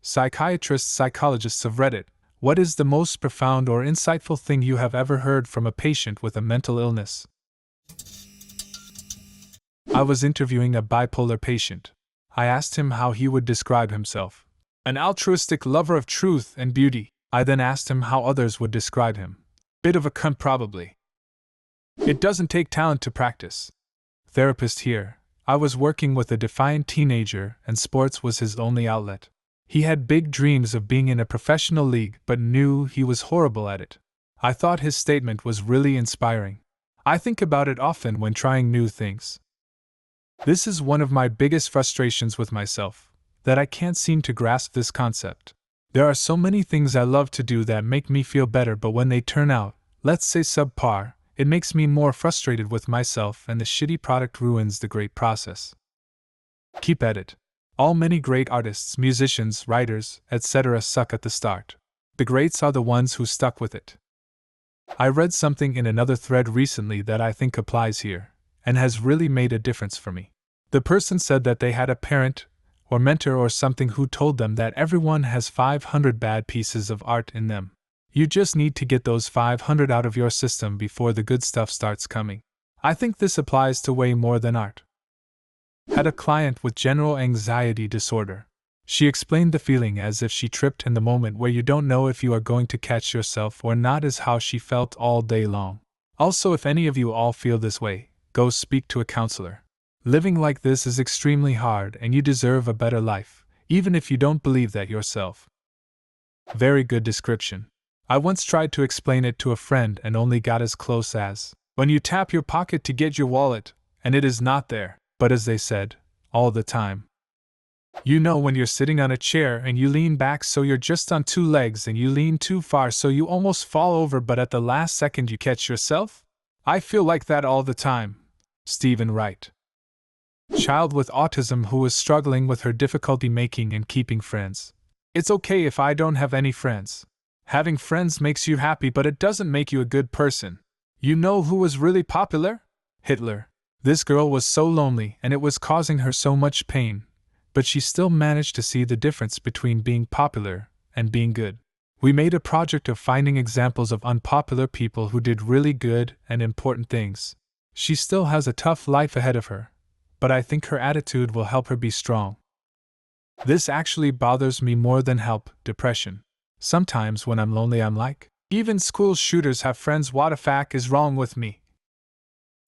Psychiatrists, psychologists of Reddit, what is the most profound or insightful thing you have ever heard from a patient with a mental illness? I was interviewing a bipolar patient. I asked him how he would describe himself. An altruistic lover of truth and beauty. I then asked him how others would describe him. Bit of a cunt, probably. It doesn't take talent to practice. Therapist here. I was working with a defiant teenager, and sports was his only outlet. He had big dreams of being in a professional league, but knew he was horrible at it. I thought his statement was really inspiring. I think about it often when trying new things. This is one of my biggest frustrations with myself, that I can't seem to grasp this concept. There are so many things I love to do that make me feel better, but when they turn out, let's say subpar, it makes me more frustrated with myself, and the shitty product ruins the great process. Keep at it. All many great artists, musicians, writers, etc. suck at the start. The greats are the ones who stuck with it. I read something in another thread recently that I think applies here, and has really made a difference for me. The person said that they had a parent, or mentor or something who told them that everyone has 500 bad pieces of art in them. You just need to get those 500 out of your system before the good stuff starts coming. I think this applies to way more than art. Had a client with general anxiety disorder. She explained the feeling as if she tripped in the moment where you don't know if you are going to catch yourself or not is how she felt all day long. Also, if any of you all feel this way, go speak to a counselor. Living like this is extremely hard and you deserve a better life, even if you don't believe that yourself. Very good description. I once tried to explain it to a friend and only got as close as, when you tap your pocket to get your wallet, and it is not there, but as they said, all the time. You know when you're sitting on a chair and you lean back so you're just on two legs and you lean too far so you almost fall over but at the last second you catch yourself? I feel like that all the time. Stephen Wright. Child with autism who was struggling with her difficulty making and keeping friends. It's okay if I don't have any friends. Having friends makes you happy, but it doesn't make you a good person. You know who was really popular? Hitler. This girl was so lonely and it was causing her so much pain, but she still managed to see the difference between being popular and being good. We made a project of finding examples of unpopular people who did really good and important things. She still has a tough life ahead of her, but I think her attitude will help her be strong. This actually bothers me more than depression. Sometimes when I'm lonely I'm like, even school shooters have friends, what the fuck is wrong with me?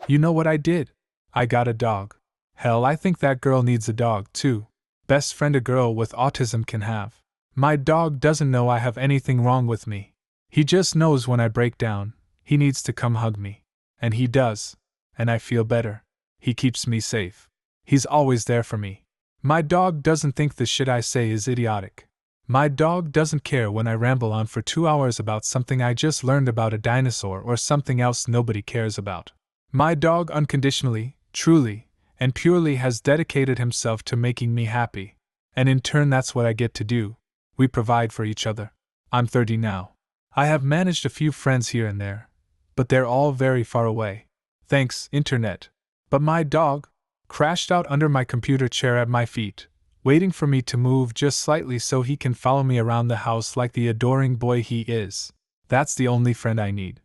You know what I did? I got a dog. Hell, I think that girl needs a dog too. Best friend a girl with autism can have. My dog doesn't know I have anything wrong with me. He just knows when I break down, he needs to come hug me. And he does. And I feel better. He keeps me safe. He's always there for me. My dog doesn't think the shit I say is idiotic. My dog doesn't care when I ramble on for 2 hours about something I just learned about a dinosaur or something else nobody cares about. My dog unconditionally, truly, and purely has dedicated himself to making me happy. And in turn that's what I get to do. We provide for each other. I'm 30 now. I have managed a few friends here and there, but they're all very far away. Thanks, internet. But my dog crashed out under my computer chair at my feet, waiting for me to move just slightly so he can follow me around the house like the adoring boy he is. That's the only friend I need.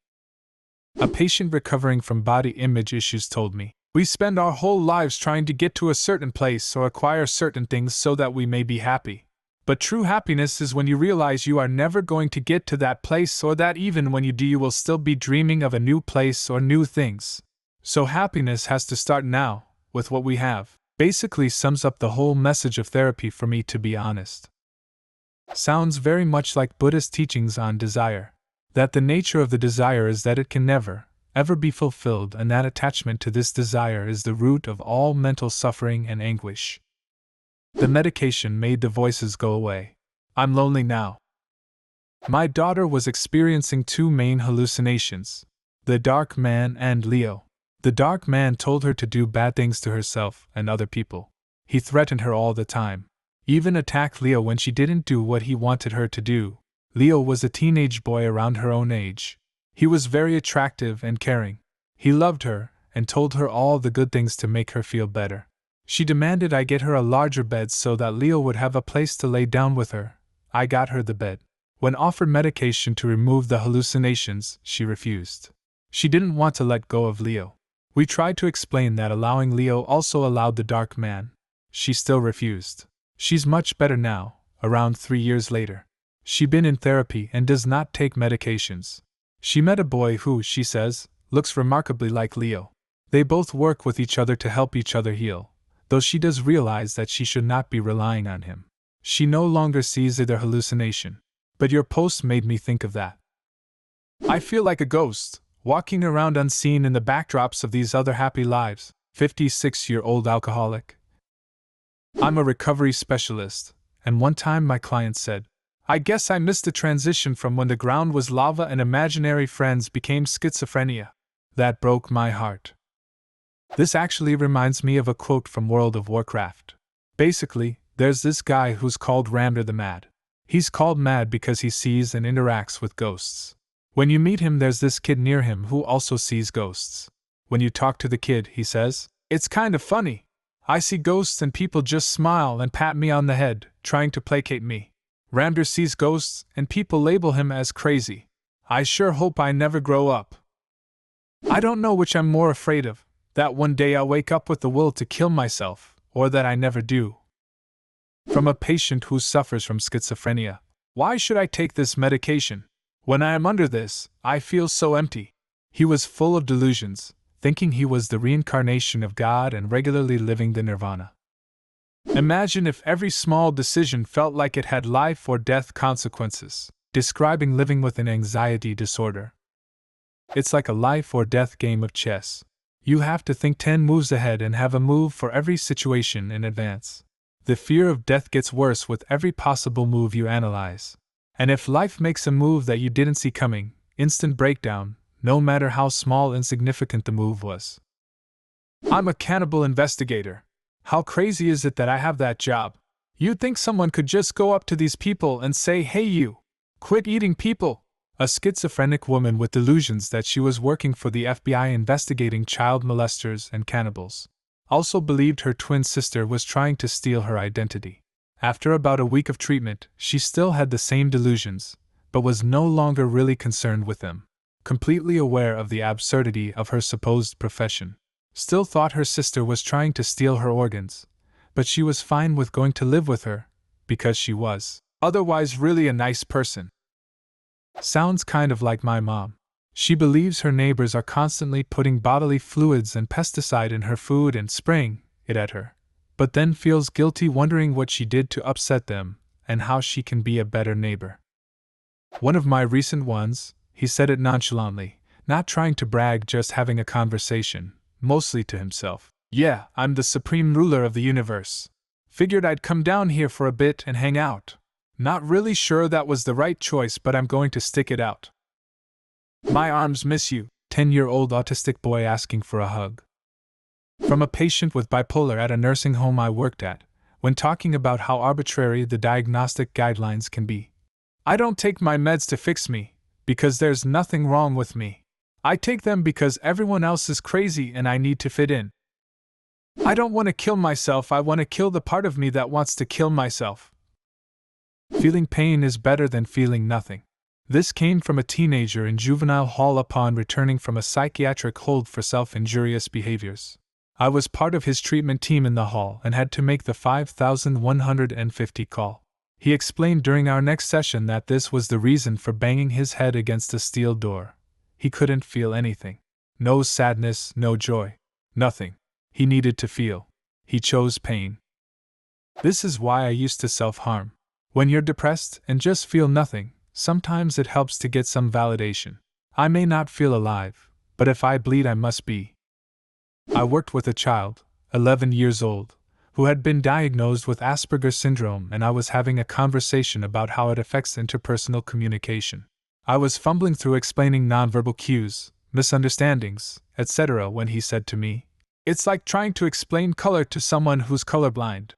A patient recovering from body image issues told me, we spend our whole lives trying to get to a certain place or acquire certain things so that we may be happy. But true happiness is when you realize you are never going to get to that place, or that even when you do you will still be dreaming of a new place or new things. So happiness has to start now, with what we have. Basically sums up the whole message of therapy for me, to be honest. Sounds very much like Buddhist teachings on desire. That the nature of the desire is that it can never, ever be fulfilled, and that attachment to this desire is the root of all mental suffering and anguish. The medication made the voices go away. I'm lonely now. My daughter was experiencing two main hallucinations, the dark man and Leo. The dark man told her to do bad things to herself and other people. He threatened her all the time. Even attacked Leo when she didn't do what he wanted her to do. Leo was a teenage boy around her own age. He was very attractive and caring. He loved her and told her all the good things to make her feel better. She demanded I get her a larger bed so that Leo would have a place to lay down with her, I got her the bed. When offered medication to remove the hallucinations, she refused. She didn't want to let go of Leo. We tried to explain that allowing Leo also allowed the dark man. She still refused. She's much better now, around 3 years later. She's been in therapy and does not take medications. She met a boy who, she says, looks remarkably like Leo. They both work with each other to help each other heal, though she does realize that she should not be relying on him. She no longer sees either hallucination. But your post made me think of that. I feel like a ghost, walking around unseen in the backdrops of these other happy lives. 56-year-old alcoholic. I'm a recovery specialist, and one time my client said, I guess I missed the transition from when the ground was lava and imaginary friends became schizophrenia. That broke my heart. This actually reminds me of a quote from World of Warcraft. Basically, there's this guy who's called Ramdir the Mad. He's called mad because he sees and interacts with ghosts. When you meet him, there's this kid near him who also sees ghosts. When you talk to the kid, he says, it's kind of funny. I see ghosts and people just smile and pat me on the head, trying to placate me. Ramdir sees ghosts and people label him as crazy. I sure hope I never grow up. I don't know which I'm more afraid of, that one day I'll wake up with the will to kill myself, or that I never do. From a patient who suffers from schizophrenia. Why should I take this medication? When I am under this, I feel so empty. He was full of delusions, thinking he was the reincarnation of God and regularly living the nirvana. Imagine if every small decision felt like it had life or death consequences, describing living with an anxiety disorder. It's like a life or death game of chess. You have to think 10 moves ahead and have a move for every situation in advance. The fear of death gets worse with every possible move you analyze. And if life makes a move that you didn't see coming, instant breakdown, no matter how small insignificant the move was. I'm a cannibal investigator. How crazy is it that I have that job? You'd think someone could just go up to these people and say, hey you, quit eating people. A schizophrenic woman with delusions that she was working for the FBI investigating child molesters and cannibals. Also believed her twin sister was trying to steal her identity. After about a week of treatment, she still had the same delusions, but was no longer really concerned with them. Completely aware of the absurdity of her supposed profession. Still thought her sister was trying to steal her organs, but she was fine with going to live with her, because she was otherwise really a nice person. Sounds kind of like my mom. She believes her neighbors are constantly putting bodily fluids and pesticide in her food and spraying it at her, but then feels guilty wondering what she did to upset them and how she can be a better neighbor. One of my recent ones, he said it nonchalantly, not trying to brag, just having a conversation, mostly to himself. Yeah, I'm the supreme ruler of the universe. Figured I'd come down here for a bit and hang out. Not really sure that was the right choice, but I'm going to stick it out. My arms miss you, 10-year-old autistic boy asking for a hug. From a patient with bipolar at a nursing home I worked at, when talking about how arbitrary the diagnostic guidelines can be. I don't take my meds to fix me, because there's nothing wrong with me. I take them because everyone else is crazy and I need to fit in. I don't want to kill myself, I want to kill the part of me that wants to kill myself. Feeling pain is better than feeling nothing. This came from a teenager in juvenile hall upon returning from a psychiatric hold for self-injurious behaviors. I was part of his treatment team in the hall and had to make the 5,150 call. He explained during our next session that this was the reason for banging his head against a steel door. He couldn't feel anything. No sadness, no joy. Nothing. He needed to feel. He chose pain. This is why I used to self-harm. When you're depressed and just feel nothing, sometimes it helps to get some validation. I may not feel alive, but if I bleed I must be. I worked with a child, 11 years old, who had been diagnosed with Asperger's syndrome, and I was having a conversation about how it affects interpersonal communication. I was fumbling through explaining nonverbal cues, misunderstandings, etc. when he said to me, "It's like trying to explain color to someone who's colorblind."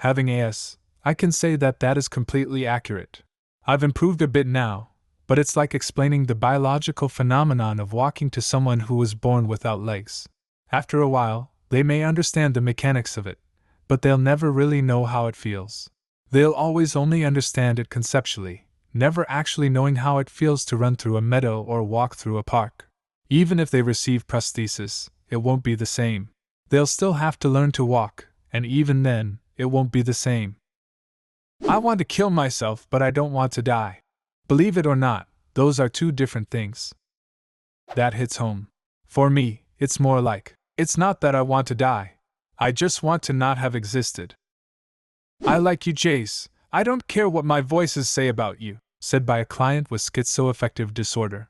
Having AS, I can say that that is completely accurate. I've improved a bit now, but it's like explaining the biological phenomenon of walking to someone who was born without legs. After a while, they may understand the mechanics of it, but they'll never really know how it feels. They'll always only understand it conceptually, never actually knowing how it feels to run through a meadow or walk through a park. Even if they receive prosthesis, it won't be the same. They'll still have to learn to walk, and even then, it won't be the same. I want to kill myself, but I don't want to die. Believe it or not, those are two different things. That hits home. For me, it's more like, it's not that I want to die. I just want to not have existed. I like you, Jace. I don't care what my voices say about you, said by a client with schizoaffective disorder.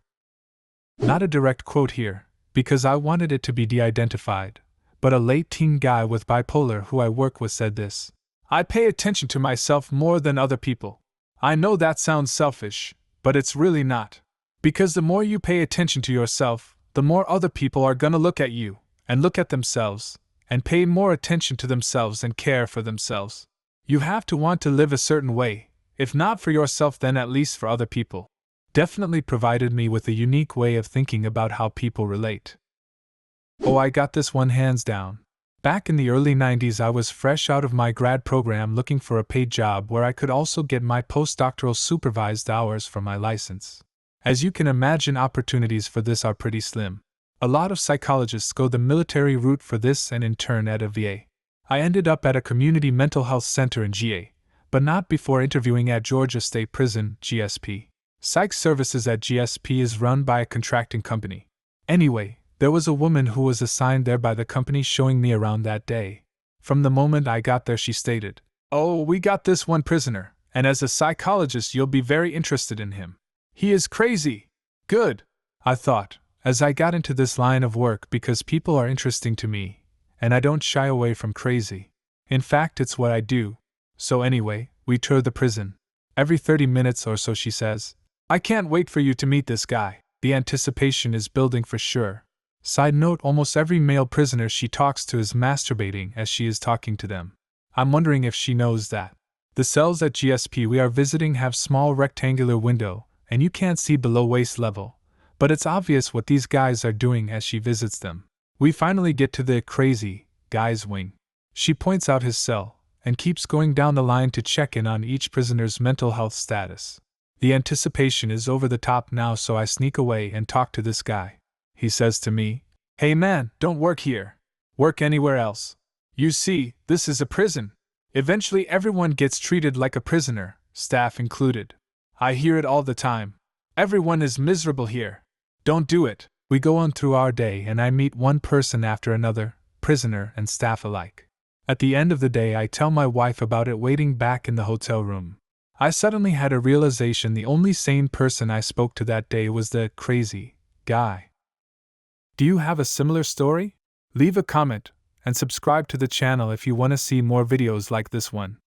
Not a direct quote here, because I wanted it to be de-identified, but a late-teen guy with bipolar who I work with said this. I pay attention to myself more than other people. I know that sounds selfish, but it's really not. Because the more you pay attention to yourself, the more other people are gonna look at you, and look at themselves, and pay more attention to themselves and care for themselves. You have to want to live a certain way, if not for yourself then at least for other people. Definitely provided me with a unique way of thinking about how people relate. Oh, I got this one hands down. Back in the early 90s, I was fresh out of my grad program looking for a paid job where I could also get my postdoctoral supervised hours for my license. As you can imagine, opportunities for this are pretty slim. A lot of psychologists go the military route for this and intern at a VA. I ended up at a community mental health center in GA, but not before interviewing at Georgia State Prison, GSP. Psych services at GSP is run by a contracting company. Anyway, there was a woman who was assigned there by the company showing me around that day. From the moment I got there, she stated, "Oh, we got this one prisoner, and as a psychologist you'll be very interested in him. He is crazy." Good, I thought, as I got into this line of work because people are interesting to me, and I don't shy away from crazy. In fact, it's what I do. So anyway, we tour the prison. Every 30 minutes or so she says, "I can't wait for you to meet this guy." The anticipation is building for sure. Side note, almost every male prisoner she talks to is masturbating as she is talking to them. I'm wondering if she knows that. The cells at GSP we are visiting have small rectangular window, and you can't see below waist level, but it's obvious what these guys are doing as she visits them. We finally get to the crazy guy's wing. She points out his cell, and keeps going down the line to check in on each prisoner's mental health status. The anticipation is over the top now, so I sneak away and talk to this guy. He says to me, "Hey man, don't work here. Work anywhere else. You see, this is a prison. Eventually everyone gets treated like a prisoner, staff included. I hear it all the time. Everyone is miserable here. Don't do it." We go on through our day and I meet one person after another, prisoner and staff alike. At the end of the day I tell my wife about it waiting back in the hotel room. I suddenly had a realization the only sane person I spoke to that day was the crazy guy. Do you have a similar story? Leave a comment and subscribe to the channel if you want to see more videos like this one.